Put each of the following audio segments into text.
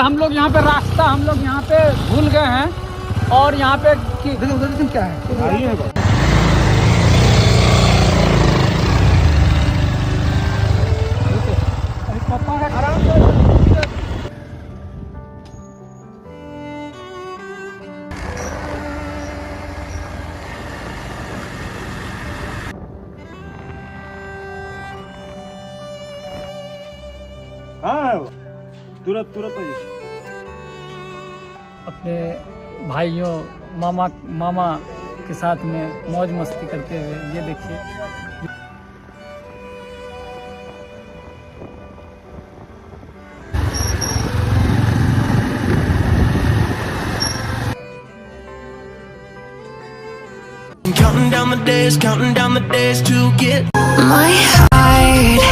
हम लोग यहाँ पे रास्ता हम लोग यहाँ पे भूल गए हैं और यहाँ पे क्या है तुरंत अपने भाइयों मामा के साथ में मौज मस्ती करते हुए ये देखिए। Counting down the days to get my heart.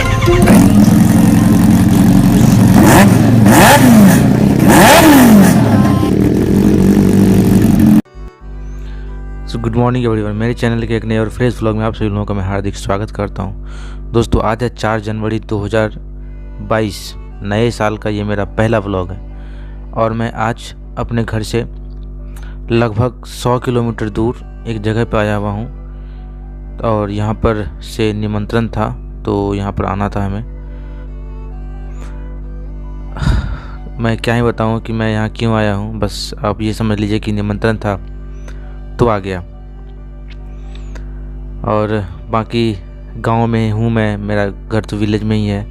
Good morning everyone, मेरे चैनल के एक नए और फ्रेश व्लॉग में आप सभी लोगों का मैं हार्दिक स्वागत करता हूं। दोस्तों आज है 4 जनवरी 2022, नए साल का ये मेरा पहला व्लॉग है और मैं आज अपने घर से लगभग 100 किलोमीटर दूर एक जगह पर आया हुआ हूं और यहाँ पर से निमंत्रण था तो यहाँ पर आना था हमें। मैं क्या ही बताऊं कि मैं यहाँ क्यों आया हूँ, बस आप ये समझ लीजिए कि निमंत्रण था तो आ गया। और बाकी गांव में हूँ मैं, मेरा घर तो विलेज में ही है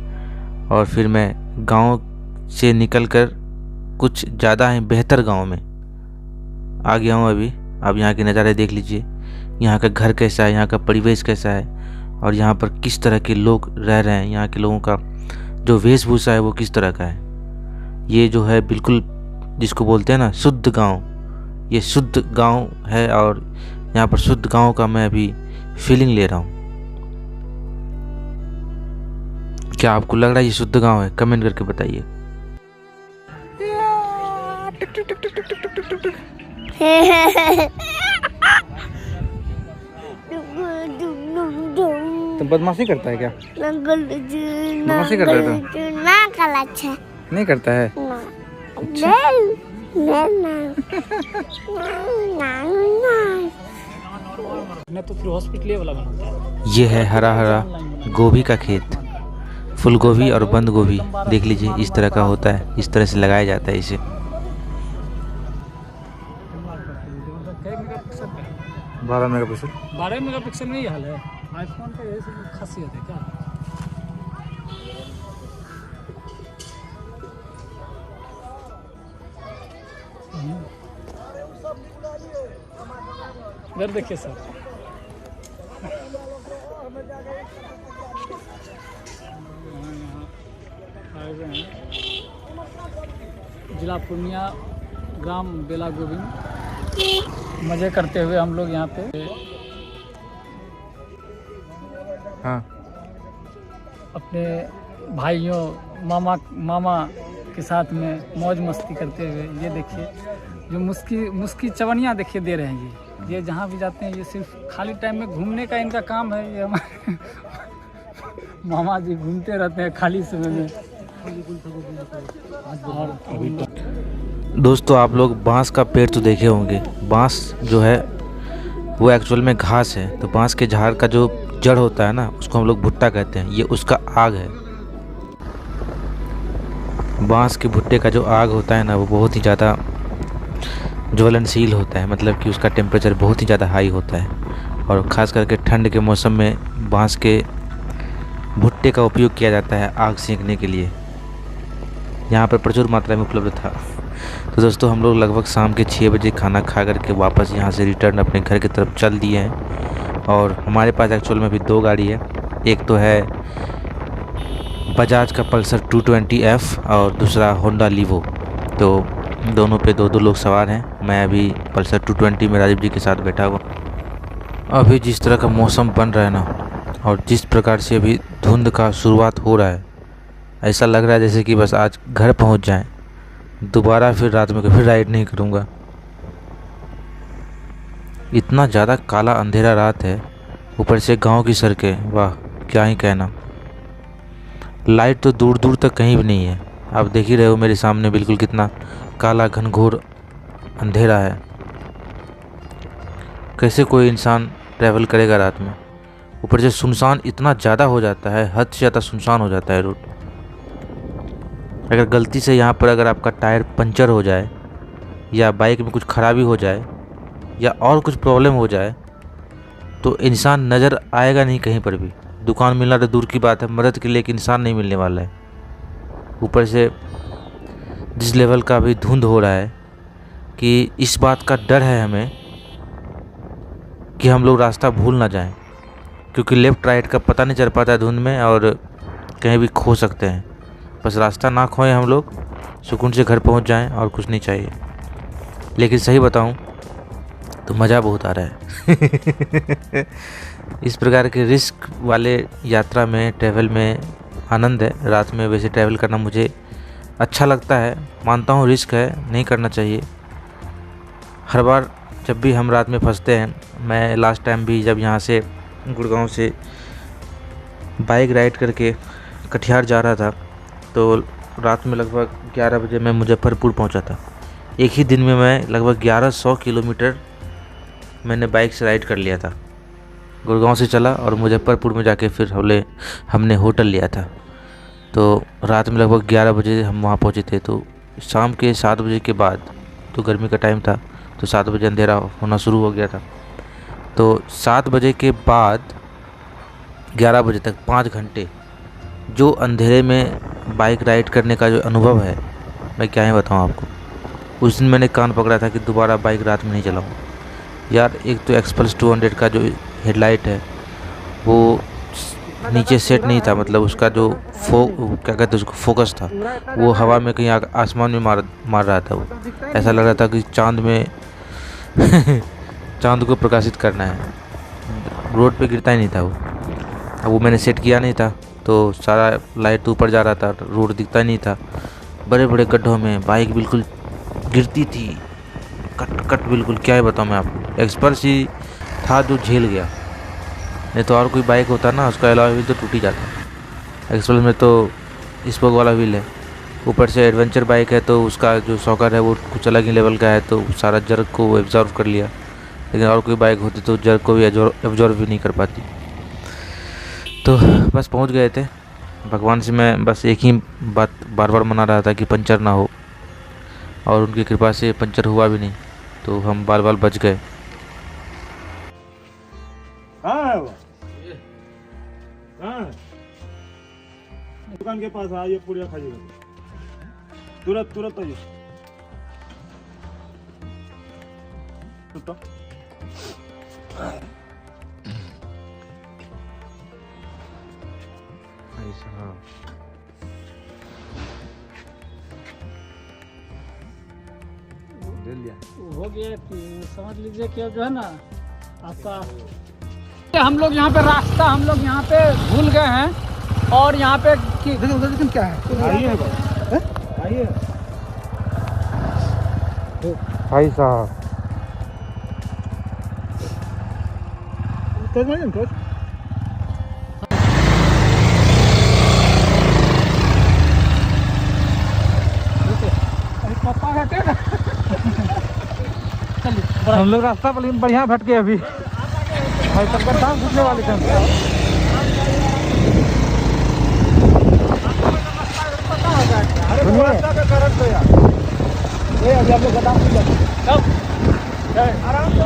और फिर मैं गांव से निकलकर कुछ ज़्यादा ही बेहतर गांव में आ गया हूँ अभी। आप यहाँ के नज़ारे देख लीजिए, यहाँ का घर कैसा है, यहाँ का परिवेश कैसा है और यहाँ पर किस तरह के लोग रह रहे हैं, यहाँ के लोगों का जो वेशभूषा है वो किस तरह का है। ये जो है बिल्कुल जिसको बोलते हैं ना शुद्ध गांव, ये शुद्ध गांव है और यहाँ पर शुद्ध गांव का मैं अभी फीलिंग ले रहा हूँ। क्या आपको लग रहा है ये शुद्ध गांव है? कमेंट करके बताइए। तुम बदमाशी करता है क्या? बदमाशी करता है तो? नहीं करता है। तो फिर हॉस्पिटल वाला बनाता है। ये है हरा हरा गोभी का खेत, फूल गोभी और बंद गोभी देख लीजिए इस तरह का होता है, इस तरह से लगाया जाता है इसे। 12 मेगापिक्सल। 12 मेगापिक्सल में ही हाल है आईफोन का, यही खासियत है क्या? इधर देखिए सर, जिला पूर्णिया, ग्राम बेला गोविंद। मज़े करते हुए हम लोग यहाँ पे हाँ अपने भाइयों मामा के साथ में मौज मस्ती करते हुए ये देखिए। जो मुस्की चवनियाँ देखिए दे रहे हैं ये जहाँ भी जाते हैं ये सिर्फ खाली टाइम में घूमने का इनका काम है। ये हमारे मामा जी घूमते रहते हैं खाली समय में। दोस्तों आप लोग बांस का पेड़ तो देखे होंगे। बांस जो है वो एक्चुअल में घास है, तो बांस के झाड़ का जो जड़ होता है ना उसको हम लोग भुट्टा कहते हैं। ये उसका आग है। बांस के भुट्टे का जो आग होता है ना वो बहुत ही ज़्यादा ज्वलनशील होता है, मतलब कि उसका टेम्परेचर बहुत ही ज़्यादा हाई होता है और ख़ास करके ठंड के मौसम में बांस के भुट्टे का उपयोग किया जाता है आग सेंकने के लिए। यहाँ पर प्रचुर मात्रा में उपलब्ध था। तो दोस्तों हम लोग लगभग शाम के 6 बजे खाना खा करके वापस यहाँ से रिटर्न अपने घर की तरफ चल दिए हैं और हमारे पास एक्चुअल में भी 2 गाड़ी है। एक तो है बजाज का पल्सर 220F और दूसरा होंडा लीवो। तो दोनों पे 2-2 लोग सवार हैं। मैं अभी पल्सर 220 में राजीव जी के साथ बैठा हुआ। अभी जिस तरह का मौसम बन रहा है ना और जिस प्रकार से अभी धुंध का शुरुआत हो रहा है, ऐसा लग रहा है जैसे कि बस आज घर पहुंच जाएं, दोबारा फिर रात में कभी राइड नहीं करूंगा। इतना ज़्यादा काला अंधेरा रात है, ऊपर से गांव की सड़कें, वाह क्या ही कहना। लाइट तो दूर दूर तक कहीं भी नहीं है। आप देख ही रहे हो मेरे सामने बिल्कुल कितना काला घनघोर अंधेरा है। कैसे कोई इंसान ट्रैवल करेगा रात में? ऊपर से सुनसान इतना ज़्यादा हो जाता है, हद से ज़्यादा सुनसान हो जाता है रोड। अगर गलती से यहाँ पर अगर आपका टायर पंचर हो जाए या बाइक में कुछ खराबी हो जाए या और कुछ प्रॉब्लम हो जाए तो इंसान नज़र आएगा नहीं कहीं पर भी। दुकान मिलना तो दूर की बात है, मदद के लिए एक इंसान नहीं मिलने वाला है। ऊपर से जिस लेवल का अभी धुंध हो रहा है कि इस बात का डर है हमें कि हम लोग रास्ता भूल ना जाएं, क्योंकि लेफ़्ट राइट का पता नहीं चल पाता है धुंध में और कहीं भी खो सकते हैं। बस रास्ता ना खोएं, हम लोग सुकून से घर पहुंच जाएं और कुछ नहीं चाहिए। लेकिन सही बताऊं तो मज़ा बहुत आ रहा है। इस प्रकार के रिस्क वाले यात्रा में, ट्रैवल में आनंद है। रात में वैसे ट्रैवल करना मुझे अच्छा लगता है, मानता हूँ रिस्क है, नहीं करना चाहिए। हर बार जब भी हम रात में फंसते हैं, मैं लास्ट टाइम भी जब यहाँ से गुड़गांव से बाइक राइड करके कटिहार जा रहा था तो रात में लगभग 11 बजे मैं मुजफ्फरपुर पहुँचा था। एक ही दिन में मैं लगभग 1100 किलोमीटर मैंने बाइक से राइड कर लिया था। गुड़गांव से चला और मुजफ्फरपुर में जाके फिर हमने होटल लिया था। तो रात में लगभग 11 बजे हम वहाँ पहुँचे थे। तो शाम के 7 बजे के बाद, तो गर्मी का टाइम था, तो 7 बजे अंधेरा होना शुरू हो गया था। तो 7 बजे के बाद 11 बजे तक 5 घंटे जो अंधेरे में बाइक राइड करने का जो अनुभव है, मैं क्या ही बताऊँ आपको। उस दिन मैंने कान पकड़ा था कि दोबारा बाइक रात में नहीं चलाऊँ यार। एक तो एक्सपल्स 200 का जो हेडलाइट है वो नीचे सेट नहीं था, मतलब उसका जो क्या कहते हैं उसको फोकस था, वो हवा में कहीं आसमान में मार रहा था। वो ऐसा लग रहा था कि चांद में चांद को प्रकाशित करना है, रोड पे गिरता ही नहीं था वो। अब वो मैंने सेट किया नहीं था तो सारा लाइट ऊपर जा रहा था, रोड दिखता ही नहीं था। बड़े बड़े गड्ढों में बाइक बिल्कुल गिरती थी, कट कट बिल्कुल, क्या ही बताऊँ मैं आपको। एक्सपल्स ही था जो झेल गया, नहीं तो और कोई बाइक होता ना, उसका अलॉय व्हील तो टूट ही जाता। एक्सपल्स में तो स्पोक वाला व्हील है, ऊपर से एडवेंचर बाइक है तो उसका जो शॉकर है वो कुछ अलग ही लेवल का है, तो सारा जर्क को एब्जॉर्व कर लिया। लेकिन और कोई बाइक होती तो जर्क को भी एब्जॉर्व भी नहीं कर पाती। तो बस पहुंच गए थे। भगवान से मैं बस एक ही बात बार बार मना रहा था कि पंचर ना हो, और उनकी कृपा से पंचर हुआ भी नहीं, तो हम बाल बाल बच गए। दुकान के पास आइए, पूड़िया खाइए, तुरंत आइए। हो गया कि समझ लीजिए कि जो है ना आपका, हम लोग यहाँ पे रास्ता हम लोग यहाँ पे भूल गए हैं। और यहाँ पे लेकिन क्या है, आइए भाई साहब हम लोग रास्ता बढ़िया भटके अभी। भाई सबका दाम पूछने वाले थे। रास्ता का कारण तो यार अभी आप लोग दाम आराम से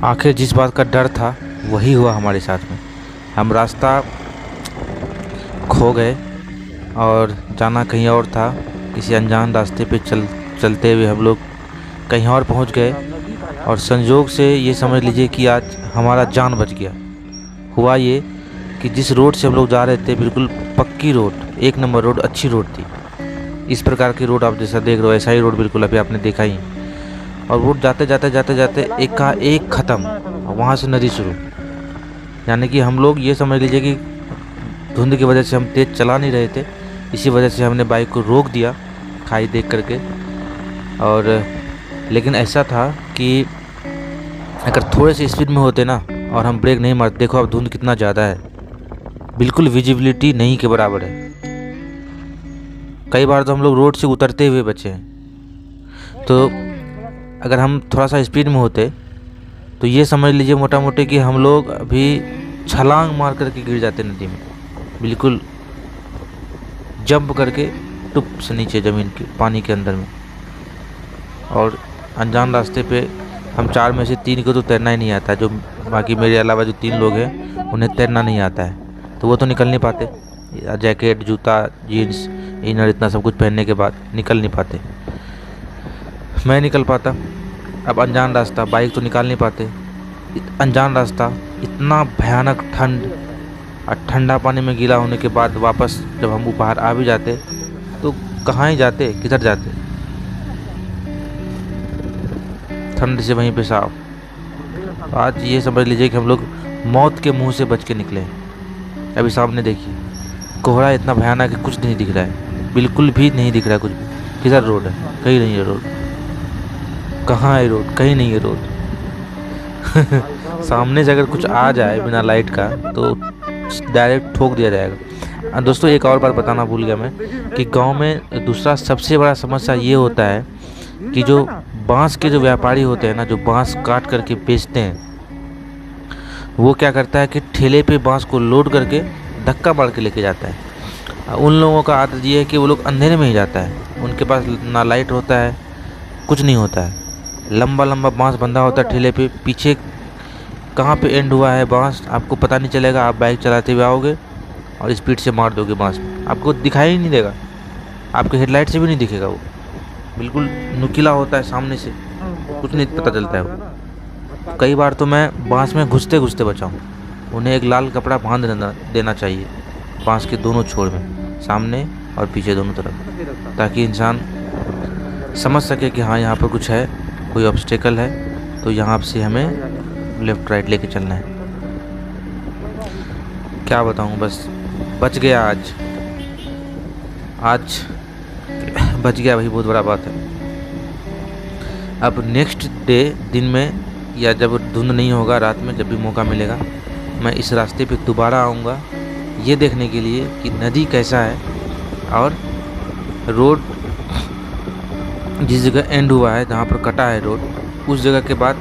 आखिर जिस बात का डर था वही हुआ हमारे साथ में। हम रास्ता खो गए और जाना कहीं और था। किसी अनजान रास्ते पे चलते हुए हम लोग कहीं और पहुंच गए, और संयोग से ये समझ लीजिए कि आज हमारा जान बच गया। हुआ ये कि जिस रोड से हम लोग जा रहे थे, बिल्कुल पक्की रोड, 1 नंबर रोड, अच्छी रोड थी। इस प्रकार की रोड आप जैसा देख रहे हो ऐसा ही रोड बिल्कुल अभी आपने देखा ही। और वो जाते जाते जाते जाते एक का एक ख़त्म, और वहाँ से नदी शुरू। यानी कि हम लोग ये समझ लीजिए कि धुंध की वजह से हम तेज़ चला नहीं रहे थे, इसी वजह से हमने बाइक को रोक दिया खाई देख करके। और लेकिन ऐसा था कि अगर थोड़े से स्पीड में होते ना और हम ब्रेक नहीं मारते, देखो अब धुंध कितना ज़्यादा है, बिल्कुल विजिबिलिटी नहीं के बराबर है। कई बार तो हम लोग रोड से उतरते हुए बचे हैं। तो अगर हम थोड़ा सा स्पीड में होते तो ये समझ लीजिए मोटा मोटी कि हम लोग अभी छलांग मार करके गिर जाते नदी में, बिल्कुल जंप करके टुप से नीचे ज़मीन के पानी के अंदर में। और अनजान रास्ते पे हम 4 में से 3 को तो तैरना ही नहीं आता, जो बाकी मेरे अलावा जो 3 लोग हैं उन्हें तैरना नहीं आता है, तो वो तो निकल नहीं पाते। जैकेट, जूता, जीन्स, इनर इतना सब कुछ पहनने के बाद निकल नहीं पाते। मैं निकल पाता। अब अनजान रास्ता, बाइक तो निकाल नहीं पाते। अनजान रास्ता, इतना भयानक ठंड, और ठंडा पानी में गीला होने के बाद वापस जब हम बाहर आ भी जाते तो कहाँ ही जाते, किधर जाते, ठंड से वहीं पे साफ। आज ये समझ लीजिए कि हम लोग मौत के मुंह से बच के निकले। अभी सामने देखिए कोहरा इतना भयानक है, कुछ नहीं दिख रहा है, बिल्कुल भी नहीं दिख रहा है कुछ भी। किधर रोड है? कहीं नहीं है रोड। कहाँ है रोड? कहीं नहीं है रोड। सामने से अगर कुछ आ जाए बिना लाइट का तो डायरेक्ट ठोक दिया जाएगा। दोस्तों एक और बात बताना भूल गया मैं कि गांव में दूसरा सबसे बड़ा समस्या ये होता है कि जो बांस के जो व्यापारी होते हैं ना, जो बांस काट करके बेचते हैं, वो क्या करता है कि ठेले पे बांस को लोड करके धक्का मार के लेके जाता है। उन लोगों का आदत ये है कि वो लोग अंधेरे में ही जाता है, उनके पास ना लाइट होता है, कुछ नहीं होता है। लंबा लंबा बांस बंधा होता है ठेले पे, पीछे कहाँ पे एंड हुआ है बांस आपको पता नहीं चलेगा। आप बाइक चलाते हुए आओगे और स्पीड से मार दोगे बांस में, आपको दिखाई ही नहीं देगा, आपके हेडलाइट से भी नहीं दिखेगा। वो बिल्कुल नुकीला होता है, सामने से कुछ नहीं पता चलता है वो। कई बार तो मैं बांस में घुसते घुसते बचा हूँ। उन्हें एक लाल कपड़ा बांध देना चाहिए बांस के दोनों छोर में, सामने और पीछे दोनों तरफ, ताकि इंसान समझ सके कि हाँ यहाँ पर कुछ है, कोई ऑब्स्टेकल है, तो यहाँ से हमें लेफ़्ट राइट लेके चलना है। क्या बताऊँ, बस बच गया आज बच गया, वही बहुत बड़ा बात है। अब नेक्स्ट डे दिन में या जब धुंध नहीं होगा, रात में जब भी मौका मिलेगा, मैं इस रास्ते पे दोबारा आऊँगा ये देखने के लिए कि नदी कैसा है और रोड जिस जगह एंड हुआ है, जहाँ पर कटा है रोड, उस जगह के बाद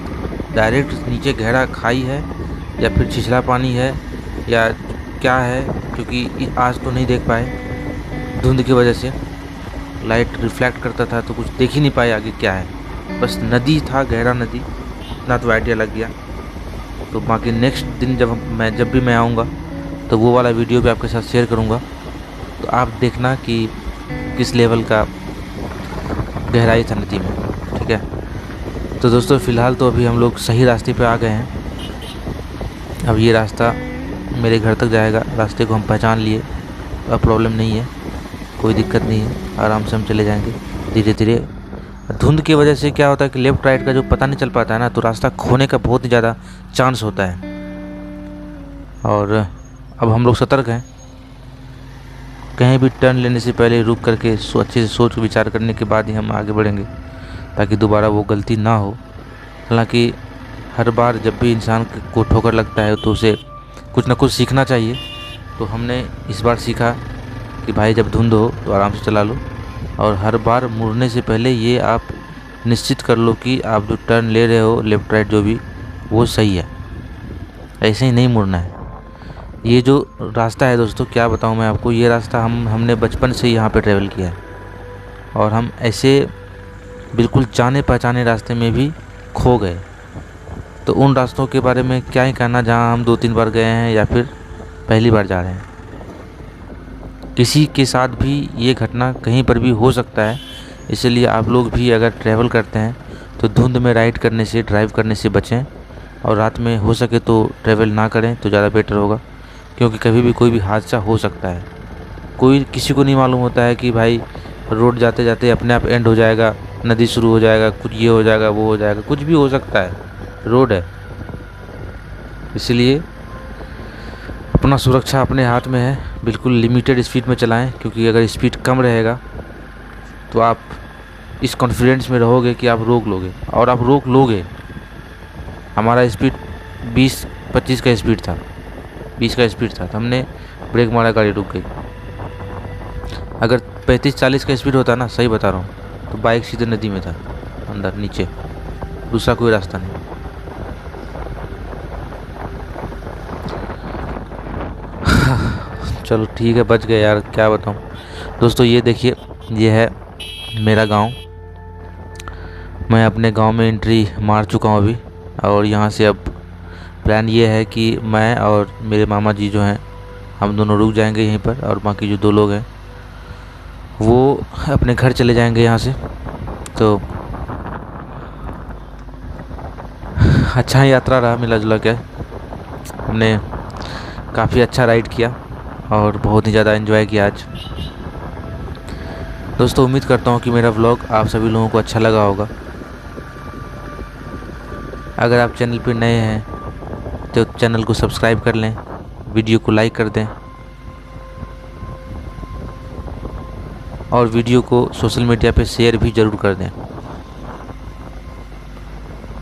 डायरेक्ट नीचे गहरा खाई है या फिर छिछला पानी है या क्या है, क्योंकि आज तो नहीं देख पाए धुंध की वजह से। लाइट रिफ्लेक्ट करता था तो कुछ देख ही नहीं पाए आगे क्या है, बस नदी था, गहरा नदी, इतना तो आइडिया लग गया। तो बाकी नेक्स्ट दिन जब भी मैं आऊँगा तो वो वाला वीडियो भी आपके साथ शेयर करूँगा, तो आप देखना कि किस लेवल का गहराई था नदी में, ठीक है। तो दोस्तों फ़िलहाल तो अभी हम लोग सही रास्ते पे आ गए हैं। अब ये रास्ता मेरे घर तक जाएगा, रास्ते को हम पहचान लिए, तो अब प्रॉब्लम नहीं है, कोई दिक्कत नहीं है, आराम से हम चले जाएंगे धीरे धीरे। धुंध की वजह से क्या होता है कि लेफ़्ट राइट का जो पता नहीं चल पाता है ना, तो रास्ता खोने का बहुत ही ज़्यादा चांस होता है। और अब हम लोग सतर्क हैं, कहीं भी टर्न लेने से पहले रुक करके अच्छे से सोच विचार करने के बाद ही हम आगे बढ़ेंगे, ताकि दोबारा वो गलती ना हो। हालांकि हर बार जब भी इंसान को ठोकर लगता है तो उसे कुछ ना कुछ सीखना चाहिए। तो हमने इस बार सीखा कि भाई जब धुंध हो तो आराम से चला लो, और हर बार मुड़ने से पहले ये आप निश्चित कर लो कि आप जो टर्न ले रहे हो लेफ़्ट राइट जो भी, वो सही है, ऐसे ही नहीं मुड़ना है। ये जो रास्ता है दोस्तों, क्या बताऊँ मैं आपको, ये रास्ता हमने बचपन से यहाँ पे ट्रैवल किया है, और हम ऐसे बिल्कुल जाने पहचाने रास्ते में भी खो गए। तो उन रास्तों के बारे में क्या ही कहना जहाँ हम 2-3 बार गए हैं या फिर पहली बार जा रहे हैं। किसी के साथ भी ये घटना कहीं पर भी हो सकता है, इसलिए आप लोग भी अगर ट्रैवल करते हैं तो धुंध में राइड करने से, ड्राइव करने से बचें, और रात में हो सके तो ट्रैवल ना करें तो ज़्यादा बेटर होगा, क्योंकि कभी भी कोई भी हादसा हो सकता है। किसी को नहीं मालूम होता है कि भाई रोड जाते जाते अपने आप एंड हो जाएगा नदी शुरू हो जाएगा, कुछ ये हो जाएगा, वो हो जाएगा, कुछ भी हो सकता है, रोड है। इसलिए अपना सुरक्षा अपने हाथ में है। बिल्कुल लिमिटेड स्पीड में चलाएं, क्योंकि अगर स्पीड कम रहेगा तो आप इस कॉन्फिडेंस में रहोगे कि आप रोक लोगे, और आप रोक लोगे। हमारा स्पीड 20-25 का स्पीड था, 20 का स्पीड था, तो हमने ब्रेक मारा, गाड़ी रुक गई। अगर 35-40 का स्पीड होता ना, सही बता रहा हूँ, तो बाइक सीधे नदी में था, अंदर नीचे, दूसरा कोई रास्ता नहीं। चलो ठीक है, बच गए यार, क्या बताऊँ दोस्तों। ये देखिए, ये है मेरा गांव। मैं अपने गांव में एंट्री मार चुका हूँ अभी, और यहाँ से अब प्लान ये है कि मैं और मेरे मामा जी जो हैं, हम दोनों रुक जाएंगे यहीं पर, और बाकी जो 2 लोग हैं वो अपने घर चले जाएंगे यहाँ से। तो अच्छा यात्रा रहा, मिला जुला के हमने काफ़ी अच्छा राइड किया और बहुत ही ज़्यादा एंजॉय किया आज। दोस्तों उम्मीद करता हूँ कि मेरा व्लॉग आप सभी लोगों को अच्छा लगा होगा। अगर आप चैनल पर नए हैं तो चैनल को सब्सक्राइब कर लें, वीडियो को लाइक कर दें, और वीडियो को सोशल मीडिया पे शेयर भी ज़रूर कर दें।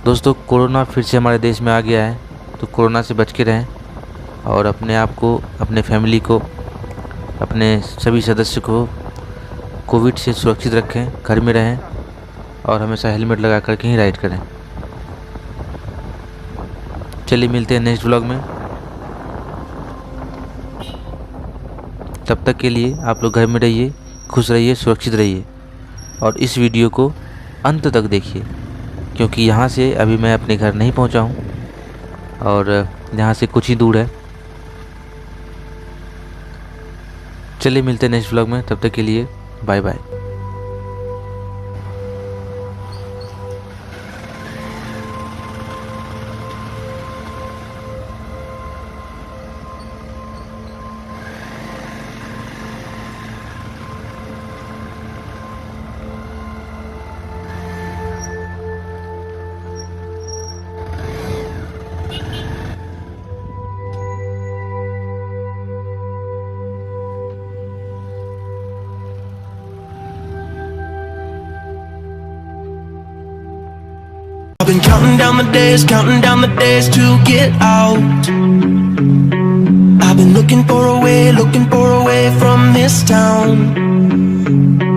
दोस्तों कोरोना फिर से हमारे देश में आ गया है, तो कोरोना से बच के रहें और अपने आप को, अपने फैमिली को, अपने सभी सदस्य को कोविड से सुरक्षित रखें, घर में रहें और हमेशा हेलमेट लगा कर के ही राइड करें। चलिए मिलते हैं नेक्स्ट व्लॉग में। तब तक के लिए आप लोग घर में रहिए, खुश रहिए, सुरक्षित रहिए, और इस वीडियो को अंत तक देखिए, क्योंकि यहाँ से अभी मैं अपने घर नहीं पहुँचा हूँ और यहाँ से कुछ ही दूर है। चलिए मिलते हैं नेक्स्ट व्लॉग में, तब तक के लिए bye bye. I've been counting down the days to get out. I've been looking for a way from this town.